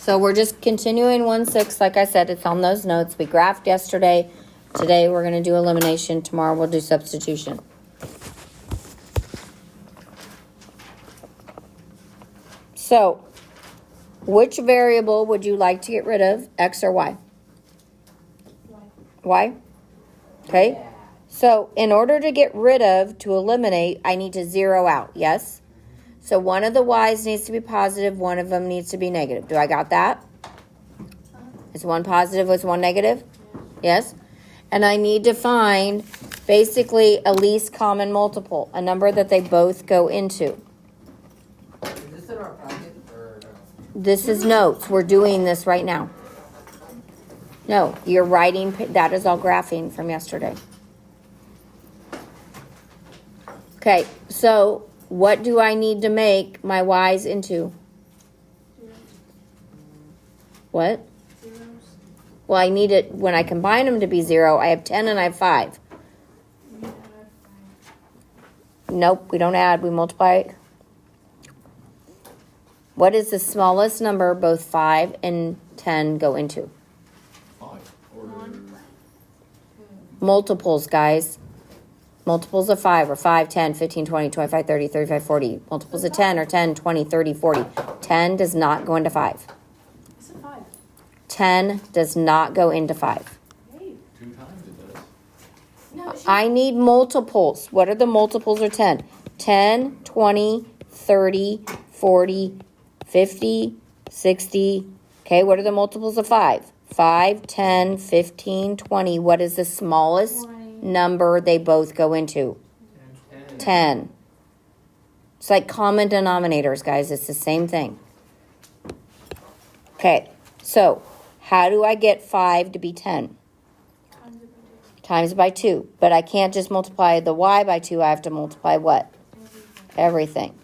So we're just continuing 1/6. Like I said, it's on those notes. We graphed yesterday. Today we're going to do elimination. Tomorrow we'll do substitution. So, which variable would you like to get rid of, X or Y? Y. Okay. Yeah. So, in order to get rid of, to eliminate, I need to zero out, yes? So, one of the Y's needs to be positive, one of them needs to be negative. Do I got that? Is one positive, was one negative? Yes? And I need to find basically a least common multiple, a number that they both go into. Is this in our packet or no? This is notes. We're doing this right now. No, you're writing, that is all graphing from yesterday. Okay, so what do I need to make my Y's into? What? Zeros. Well, I need it, when I combine them to be 0, I have 10 and I have 5. We add 5. Nope, we don't add, we multiply. What is the smallest number both 5 and 10 go into? 5. Or 1. Multiples, guys. Multiples of 5 are 5, 10, 15, 20, 25, 30, 35, 40. Multiples of 10 are 10, 20, 30, 40. 10 does not go into 5. It's a 5. 10 does not go into 5. Hey. 2 times it does. No, she, I need multiples. What are the multiples of 10? 10, 20, 30, 40, 50, 60. Okay, what are the multiples of 5? 5, 10, 15, 20. What is the smallest 20. number they both go into? 10. It's like common denominators, guys. It's the same thing. Okay, so how do I get 5 to be 10? Times by 2. But I can't just multiply the Y by 2. I have to multiply what? Everything.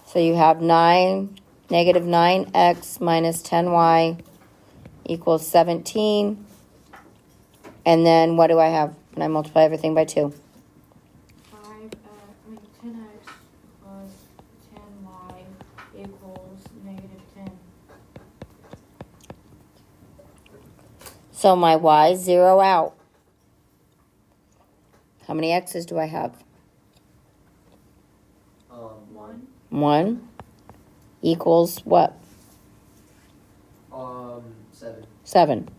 So you have negative 9x minus 10y equals 17. And then what do I have when I multiply everything by 2? 10x plus 10y equals negative 10. So my y, 0 out. How many x's do I have? 1. 1 equals what? 7. 7.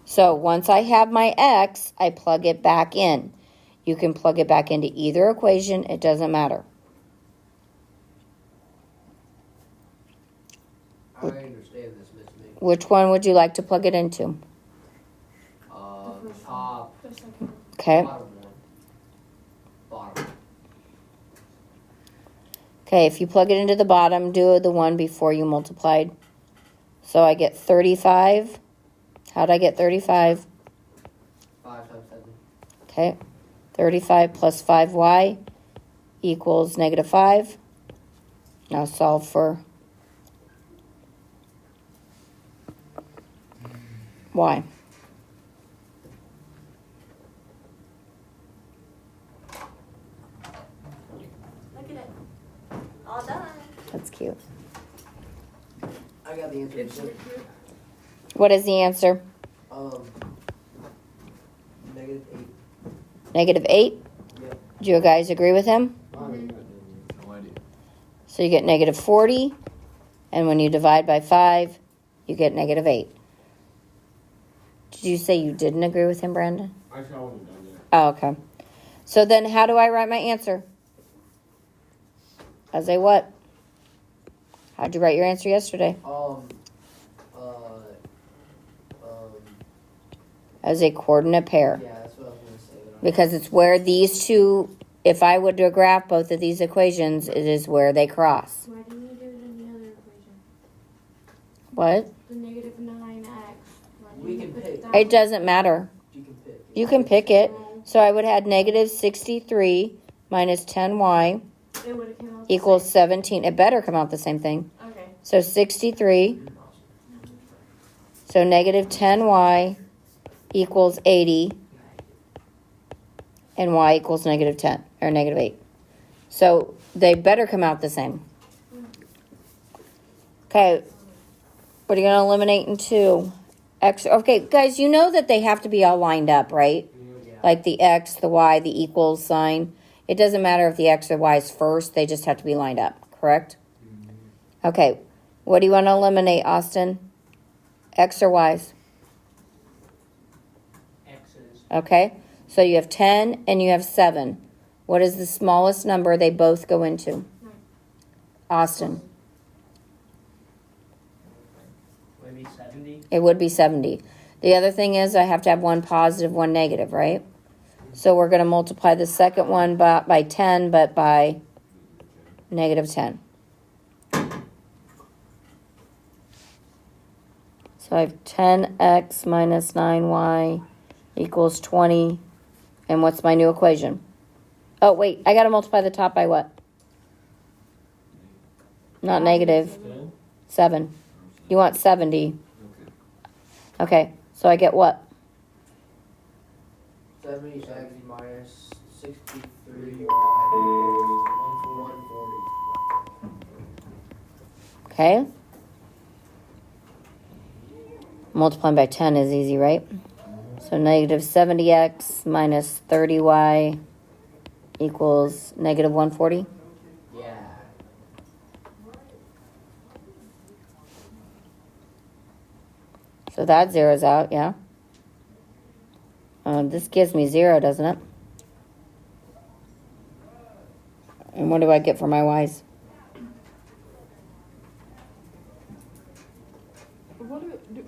So once I have my x, I plug it back in. You can plug it back into either equation. It doesn't matter. I understand this, Miss Me. Which one would you like to plug it into? Top. The second. Okay. Bottom one. Bottom. Okay, if you plug it into the bottom, do the one before you multiplied. So I get 35. How'd I get 35? 5 times 7. Okay. 35 plus 5y equals negative 5. Now solve for y. Look at it. All done. That's cute. I got the answer. It's cute. What is the answer? Negative 8. Negative 8? Yep. Do you guys agree with him? No idea. So you get negative 40. And when you divide by 5, you get negative 8. Did you say you didn't agree with him, Brandon? Actually, I wasn't done yet. Oh, okay. So then how do I write my answer? As a what? How'd you write your answer yesterday? As a coordinate pair. Yeah, that's what I was going to say. Because it's where these two, if I would to graph both of these equations, it is where they cross. Why didn't you do it in the other equation? What? The negative 9x. Why didn't We you can put pick. that It doesn't matter. You can pick. You can pick it. So I would have negative 63 minus 10y It would have come out equals the 17. It better come out the same thing. same. Okay. So 63. So negative 10y equals 80. And y equals negative 10, or negative 8. So they better come out the same. Okay. What are you going to eliminate in 2? X. Okay, guys, you know that they have to be all lined up, right? Yeah. Like the X, the Y, the equals sign. It doesn't matter if the X or Y is first. They just have to be lined up, correct? Okay. What do you want to eliminate, Austin? X or Y's? X's. Okay. So you have 10 and you have 7. What is the smallest number they both go into? Austin. Maybe 70. It would be 70. The other thing is I have to have one positive, one negative, right? So we're going to multiply the second one by 10, but by negative 10. So I have 10x minus 9y equals 20. And what's my new equation? Oh, wait, I got to multiply the top by what? Not negative. 7. You want 70. Okay, so I get what? 70x minus 63 equals 140. Okay. Multiplying by 10 is easy, right? So negative 70x minus 30y equals negative 140. Yeah. So that zeroes out, yeah. This gives me 0, doesn't it? And what do I get for my y's?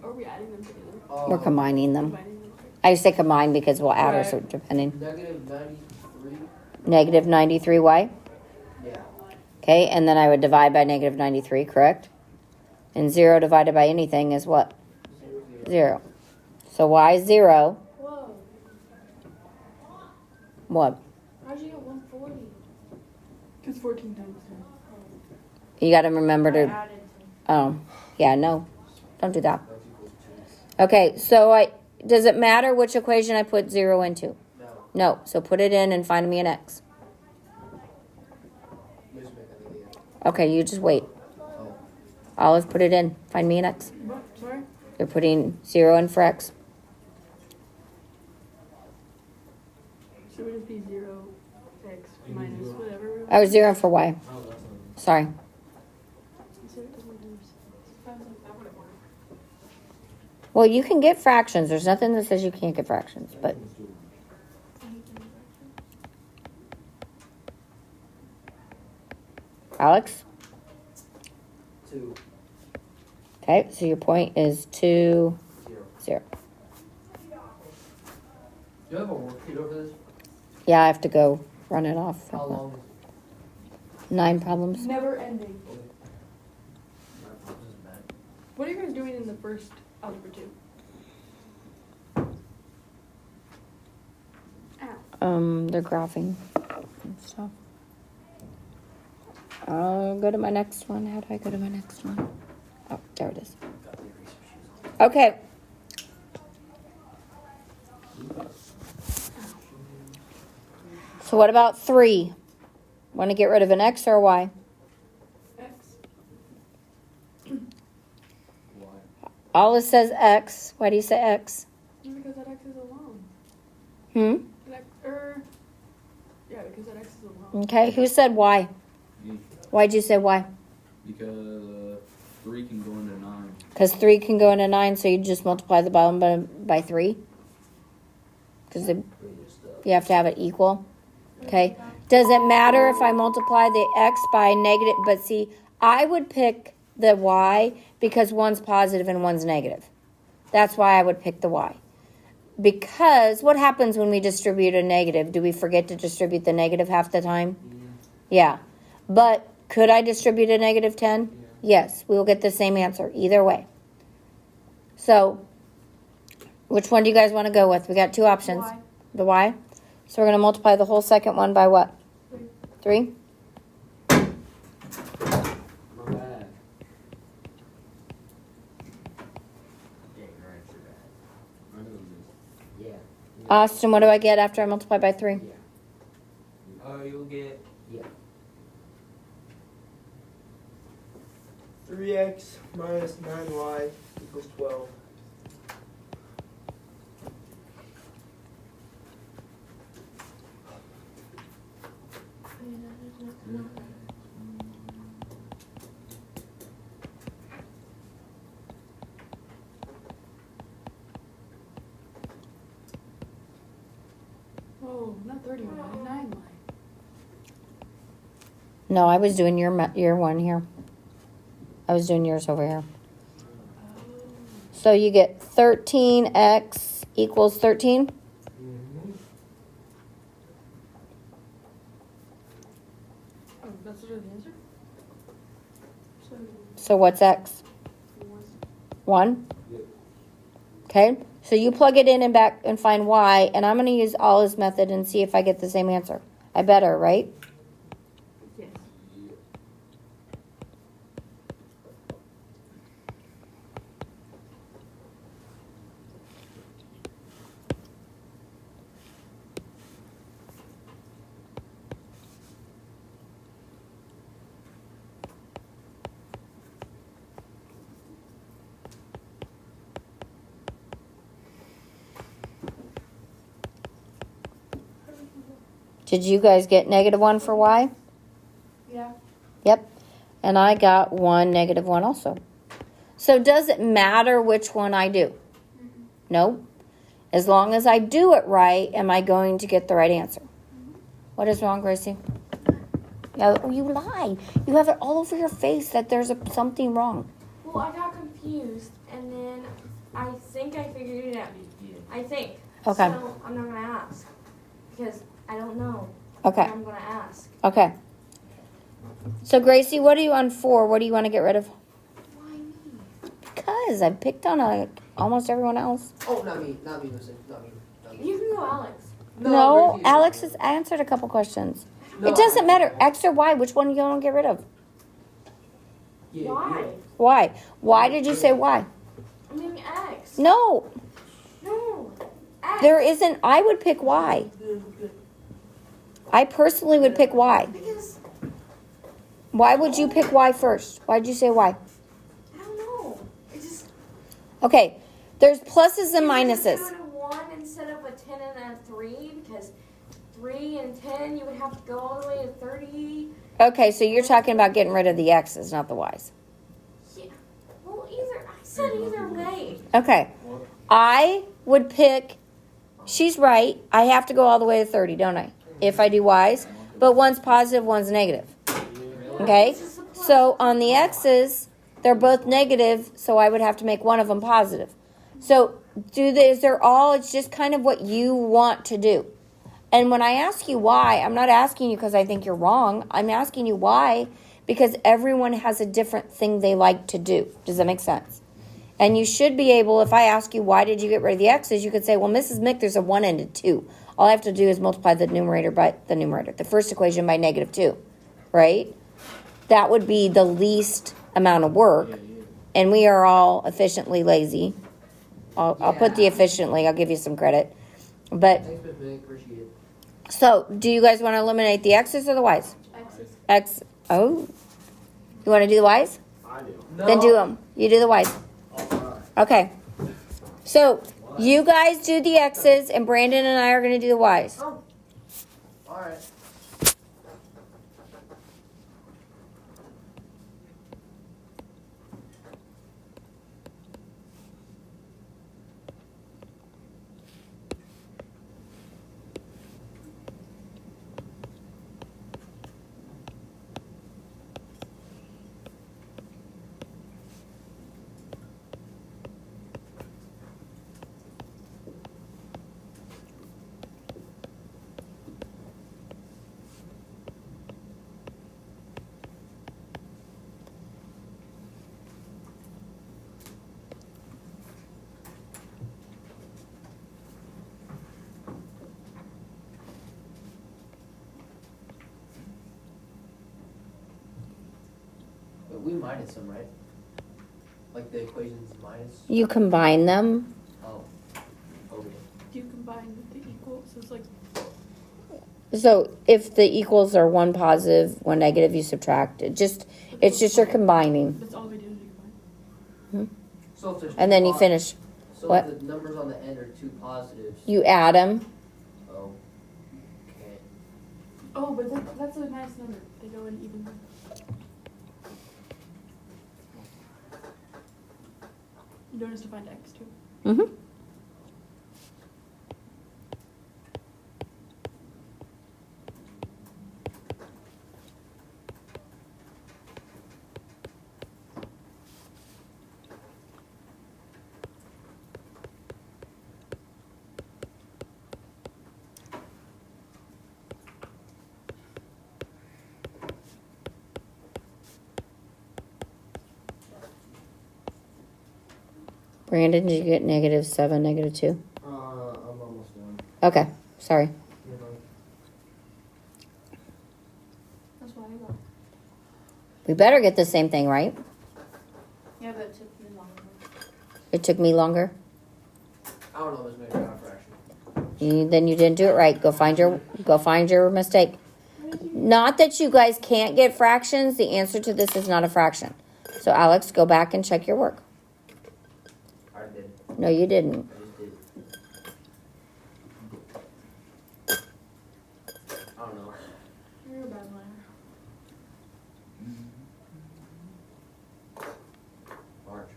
Are we adding them together? We're combining them. Combining them? I say combine because we'll add Right. or depending. Negative 93. Negative 93y. Yeah. Okay, and then I would divide by negative 93, correct? And 0 divided by anything is what? 0. So y is 0. Whoa. What? How'd you get 140? Because 14 times 10. You got to remember I to. added Oh, yeah, no. Don't do that. That's equals 2. Okay, so does it matter which equation I put 0 into? No. No. So put it in and find me an x. Just make an idiot. Okay, you just wait. Oh. Olive, put it in. Find me an x. What? Sorry? You're putting 0 in for x. So it would just be 0 x minus whatever. Oh, 0 for y. Oh, that's not. Sorry. So it doesn't do that would work. Well, you can get fractions. There's nothing that says you can't get fractions, but Alex? 2. Okay, so your point is 2, 0. 0. Do you have a worksheet over this? Yeah, I have to go run it off. How long is 9 problems. Never ending. it? This is bad. What are you guys doing in the first algebra 2? Ow. They're graphing and stuff. I'll go to my next one. How do I go to my next one? Oh, there it is. Got the eraser shoes on. Okay. So what about 3? Want to get rid of an x or a y? X. Why? Olive says x. Why do you say x? Because that x is alone. Hmm? Yeah, because that x is alone. Okay. Who said y? Me. Why'd you say y? Because 3 can go into 9. Because 3 can go into 9, so you just multiply the bottom by 3? Because you have to have it equal. Okay. Does it matter if I multiply the x by negative? But see, I would pick the y because one's positive and one's negative. That's why I would pick the y. Because what happens when we distribute a negative? Do we forget to distribute the negative half the time? Yeah. But could I distribute a negative 10? Yes. We will get the same answer either way. So, which one do you guys want to go with? We got 2 options. Y. The y. So we're going to multiply the whole second one by what? 3? My bad. Yeah, your answer bad. I know this. Yeah. Austin, what do I get after I multiply by 3? Yeah. You'll get. Yeah. 3x minus 9y equals 12. Oh, not 31, 9 line. No, I was doing your one here. I was doing yours over here. So you get 13x equals 13. Mm-hmm. Oh, that's the answer? So what's x? 1? Yep. Okay. So you plug it in and back and find y, and I'm going to use Ollie's method and see if I get the same answer. I better, right? Yes. Did you guys get -1 for y? Yeah. Yep. And I got 1, -1 also. So does it matter which one I do? No. As long as I do it right, am I going to get the right answer? What is wrong, Gracie? Oh, you lie. You have it all over your face that there's something wrong. Well, I got confused, and then I think I figured it out. I think. Okay. So I'm not gonna ask because I don't know. Okay. What I'm gonna ask. Okay. So Gracie, what are you on for? What do you want to get rid of? Why me? Because I picked on almost everyone else. Oh, not me, listen, not me. You can go, Alex. No, Gracie. Alex has answered a couple questions. No, It doesn't matter. X or Y, which one you want to get rid of? Yeah, Why? Why? Why did you say why? I'm doing X. No, No. X. there isn't. I would pick Y. I personally would pick Y. Because Why would you pick Y first? Why did you say Y? I don't know. It just. Okay, there's pluses and Is it a minuses. 2 and a 1 instead of a 10 and a 3? Because 3 and 10, you would have to go all the way to 30. Okay, so you're talking about getting rid of the X's, not the Y's. Yeah. Well, I said either way. Okay, I would pick. She's right. I have to go all the way to 30, don't I? If I do Y's, but one's positive, one's negative. Okay, so on the X's, they're both negative, so I would have to make one of them positive. So it's just kind of what you want to do. And when I ask you why, I'm not asking you because I think you're wrong. I'm asking you why because everyone has a different thing they like to do. Does that make sense? And you should be able, if I ask you why did you get rid of the X's, you could say, well, Mrs. Mick, there's a 1 and a 2. All I have to do is multiply the numerator by the first equation by -2, right? That would be the least amount of work. And we are all efficiently lazy. I'll put the efficiently, I'll give you some credit. But, Thanks, Miss Mick, appreciate it. so, do you guys want to eliminate the X's or the Y's? X's. Oh. You want to do the Y's? I do. No. Then do them. You do the Y's. Okay. So, you guys do the X's, and Brandon and I are going to do the Y's. Oh. All right. But we minus them, right? Like the equations minus. You combine them. Oh. Okay. Do you combine the equals? So it's like, So, if the equals are one positive, one negative, you subtract. It's just you're combining. that's all we do. So if there's And two then you finish. So What? if the numbers on the end are two positives. You add them. Oh. Okay. Oh, but that's a nice number. They go in even. You notice to find x too. Mm-hmm. Brandon, did you get -7, -2? I'm almost done. Okay, sorry. You know. That's what I got. We better get the same thing, right? Yeah, but it took me longer. It took me longer. I don't know if it's maybe not a fraction. Then you didn't do it right. Go find your mistake. Not that you guys can't get fractions. The answer to this is not a fraction. So Alex, go back and check your work. I did. No, you didn't. I just did. I don't know. You're a bad liar. March.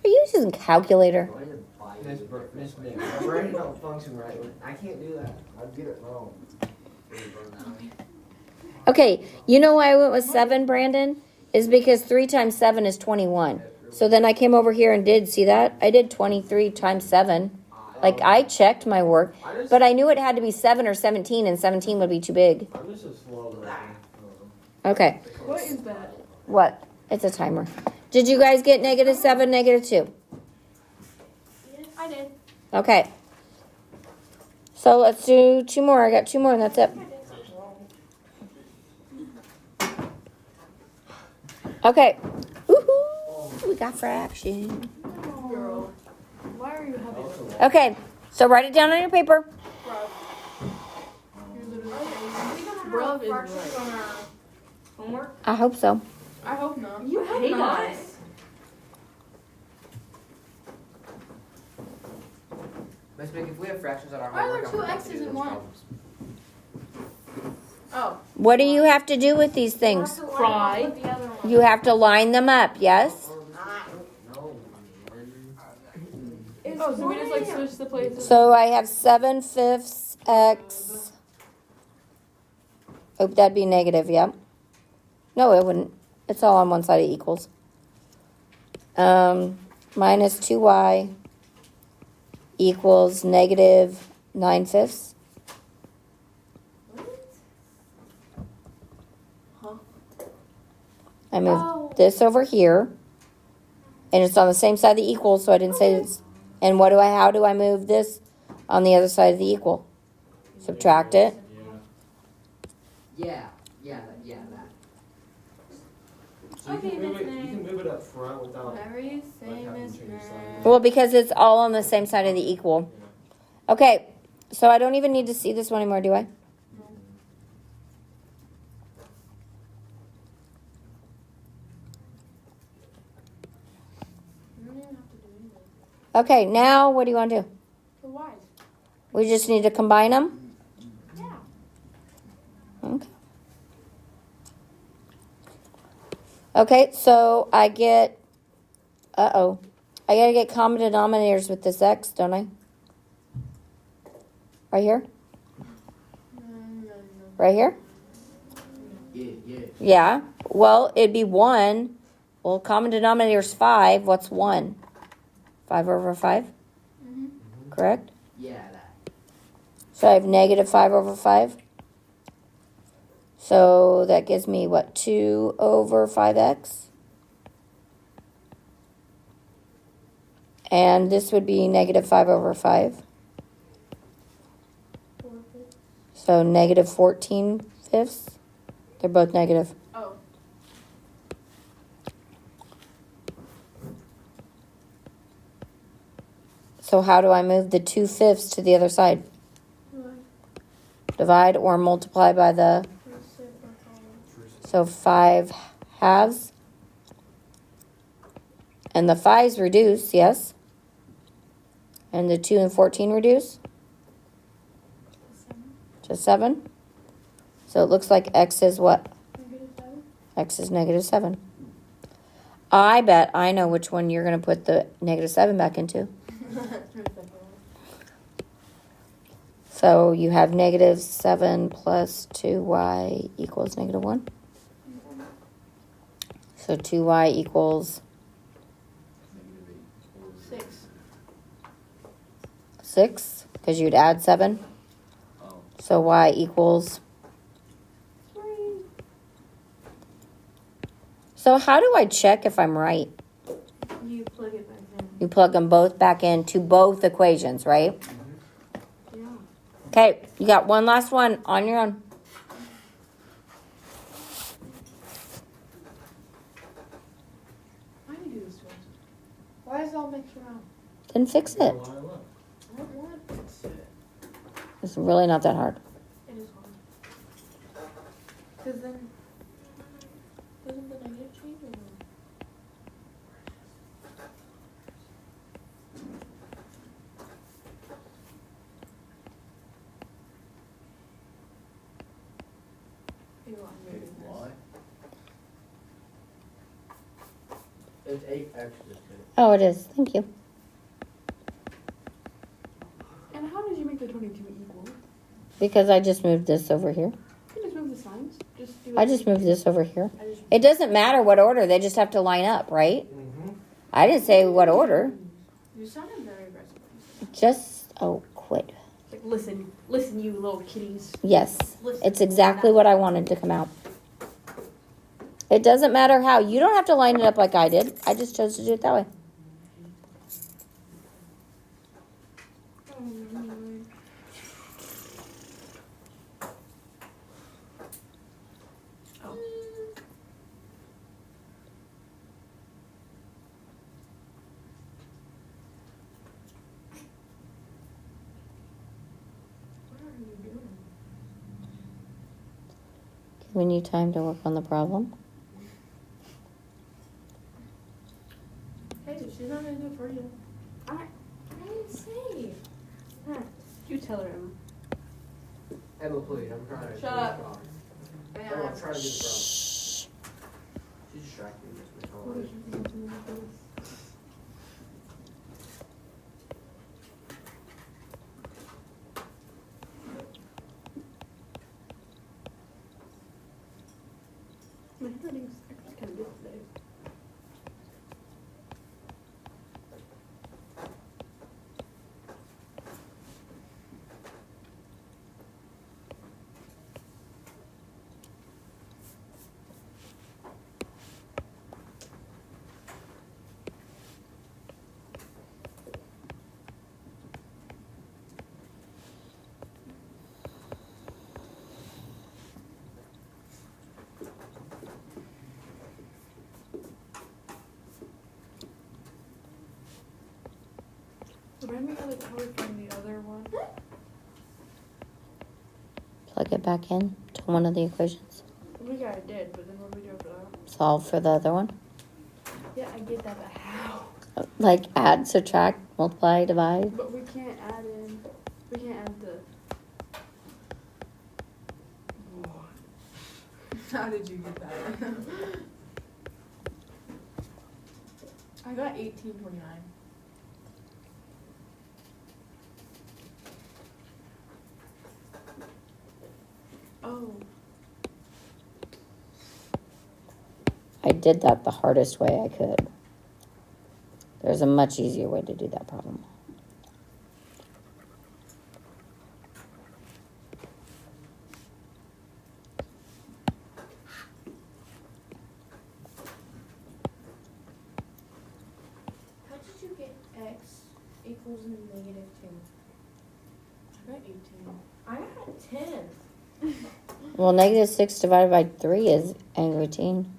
Are you using a calculator? Go ahead and buy Miss you Br- a Miss different- Nick, my brain don't function right. I can't do that. I'd get it wrong. Really burn that one. Okay, you know why I went with 7, Brandon? Is because 3 times 7 is 21. So then I came over here and see that? I did 23 times 7. Like, I checked my work, but I knew it had to be 7 or 17, and 17 would be too big. I'm just a slow learner. Okay, What is that? what? It's a timer. Did you guys get -7, -2? I did. Okay. So let's do 2 more. I got 2 more, and that's it. Okay. Woohoo! We got fraction. Girl, why are you having that? Okay, so write it down on your paper. You're literally Are we gonna Bruv have is fractions right. on our homework? I hope so. I hope not. You I hope hate not. us. Miss Mick, if we have fractions on our Why are homework, there I'm two gonna have X's to do and those one? problems. Oh, What do you have to do with these things? We'll have to Fry. line up with the other one. You have to line them up, yes? No, man. It's oh, so we one just like a.m. switch the places. So I have 7/5 x. Oh, that'd be negative, yep. No, it wouldn't. It's all on one side of equals. Minus 2y equals -9/5. I moved this over here, and it's on the same side of the equal, so I didn't say this. And how do I move this on the other side of the equal? Subtract it. Yeah, that. So you Okay, can move Miss it. You Nick. can move it up front without. Whatever you say, Like having Miss to change Nick. sides. Well, because it's all on the same side of the equal. Okay, so I don't even need to see this one anymore, do I? You don't even have to do anything. Okay, now what do you want to do? The Y's. We just need to combine them? Yeah. Okay. Okay, so I get, I gotta get common denominators with this x, don't I? Right here? Right here? Yeah. Yeah. Well, it'd be 1. Well, common denominator is 5. What's 1? 5 over 5? Correct? Yeah, that. So I have -5 over 5. So that gives me, what, 2 over 5x? And this would be -5 over 5. So -14/5. They're both negative. Oh. So how do I move the 2/5 to the other side? Divide or multiply by the, so 5 halves. And the 5s reduce, yes? And the 2 and 14 reduce? Just 7? So it looks like x is what? -7. X is -7. I bet I know which one you're going to put the -7 back into. So you have -7 plus 2y equals -1. So 2y equals -8. 6. 6, because you'd add 7. Oh, So y equals. 3. So how do I check if I'm right? You plug it back in. You plug them both back into both equations, right? Yeah. Okay, you got one last one on your own. Why do you do this to us? Why is it all mixed around? Then fix it. I don't want to fix it. It's really not that hard. It is hard. Because then, doesn't the negative change or no? You want me to do this? Why? It's 8 extras to it. Oh, it is. Thank you. And how did you make the 22 equal? Because I just moved this over here. You can just move the signs. Just do I just moved this over here. I just It doesn't matter what order. They just have to line up, right? Mm-hmm. I didn't say what order. You sounded very aggressive. Just, oh, quit. Like, listen, you little kitties. Yes. Listen. It's exactly what I wanted to come out. It doesn't matter how. You don't have to line it up like I did. I just chose to do it that way. Oh. What are you doing? Giving you time to work on the problem. Hey, she's not gonna do it for you. I didn't say. You tell her, Emma. Emma, please, I'm trying to Shut do the up. problem. Emma, I'm trying to do the problem. Shh. She's distracting me. That's What what did you think to me with this? My handwriting's actually kind of good today. Remind me how the color from the other one. Plug it back in to one of the equations. We I did, but then what do we do after that? Solve for the other one. Yeah, I get that, but how? Like add, subtract, multiply, divide. But we can't add in. We can't add the. How did you get that? I got 1829. Oh. I did that the hardest way I could. There's a much easier way to do that problem. How did you get x equals -2? I got 18. I got 10. Well, -6 divided by 3 is routine.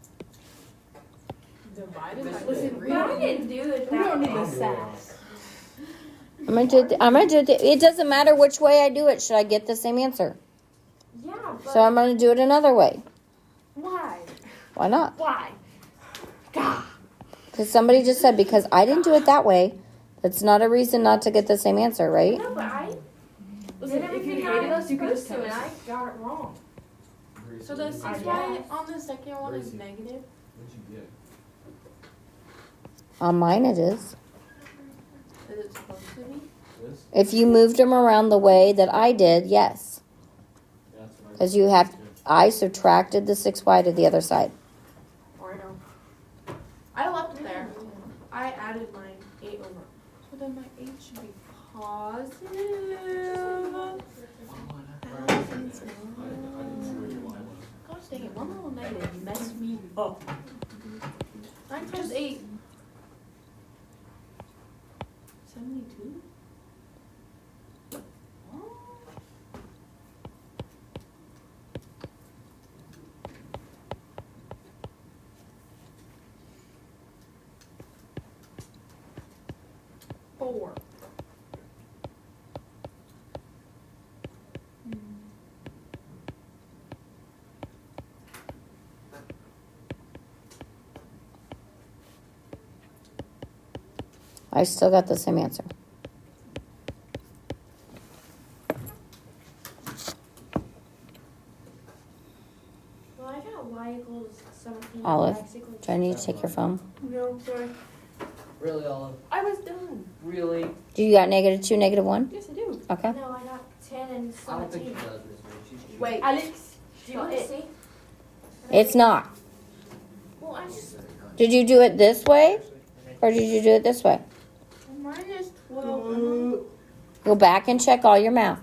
Divided by Listen, three. But I didn't do it We that don't need way. the sass. I'm gonna do it. It doesn't matter which way I do it. Should I get the same answer? Yeah, but So I'm gonna do it another way. Why? Why not? Why? God. Because somebody just said, because I didn't do it that way, that's not a reason not to get the same answer, right? No, but I Listen, did if you everything hated I us, you could was just supposed tell to, and us. I got it wrong. So the 6y guess. on the second one is negative. What'd you get? On mine it is. Is it supposed to be? This? If you moved them around the way that I did, yes. Yeah, that's what I Because you have, I subtracted the 6y to the other side. Or I don't. I left it there. I added mine 8 over. So then my 8 should be positive. Gosh dang it, one little negative messed me up. 9 times 8. 72? Four. I still got the same answer. Well, I got y equals 17. Olive, X equals do I need to take your phone? No, sorry. Really, Olive? I was done. Really? Do you got -2, -1? Yes, I do. Okay. No, I got 10 and I don't think 17. she does, Miss Mary. She's cheating. Wait, Alex. Do you want to see? It's not. Well, I just. Did you do it this way? Or did you do it this way? Mine is 12. Go back and check all your math.